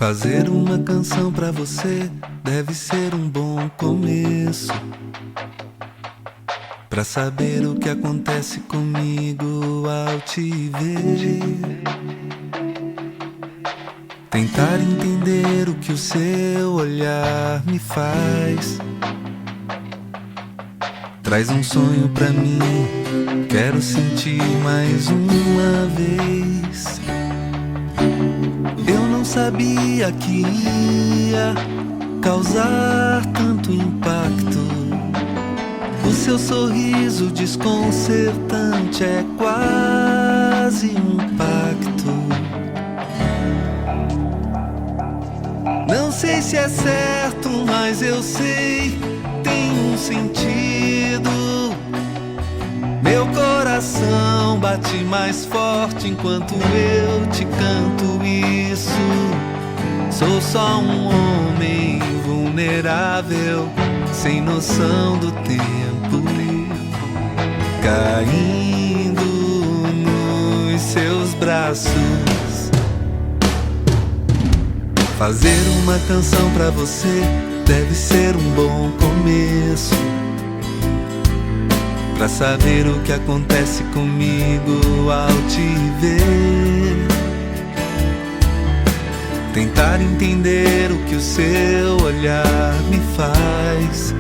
Fazer uma canção pra você deve ser um bom começo, pra saber o que acontece comigo ao te ver. Tentar entender o que o seu olhar me faz. Traz um sonho pra mim, quero sentir mais uma vez. Eu não sabia que ia causar tanto impacto. O seu sorriso desconcertante é quase um pacto. Não sei se é certo, mas eu sei, tem um sentido. Meu coração bate mais forte enquanto eu te canto isso. Sou só um homem vulnerável, sem noção do tempo, caindo nos seus braços. Fazer uma canção pra você deve ser um bom começo, pra saber o que acontece comigo ao te ver. Tentar entender o que o seu olhar me faz.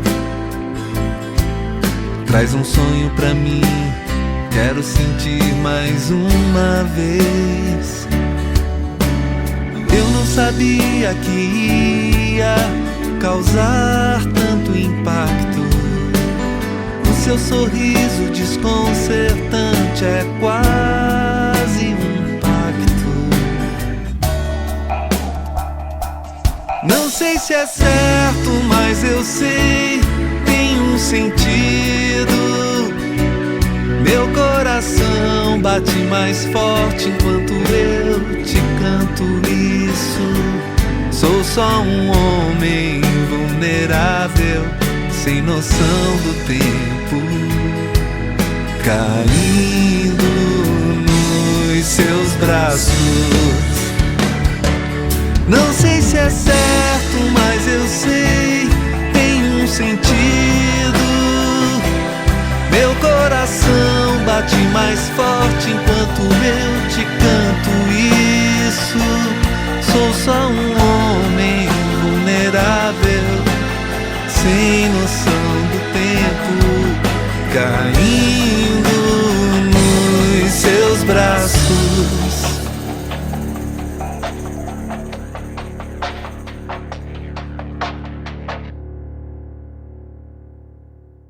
Traz um sonho pra mim, quero sentir mais uma vez. Eu não sabia que ia causar tanto impacto. O seu sorriso desconcertante é quase um pacto. Não sei se é certo, mas eu sei, tem um sentido. Meu coração bate mais forte enquanto eu te canto isso. Sou só um homem vulnerável, sem noção do tempo, caindo nos seus braços. Não sei se é certo, mas eu sei, tem um sentido. Meu coração bate mais forte enquanto eu te canto isso. Sou só um homem vulnerável, sem noção do tempo, caindo nos seus braços.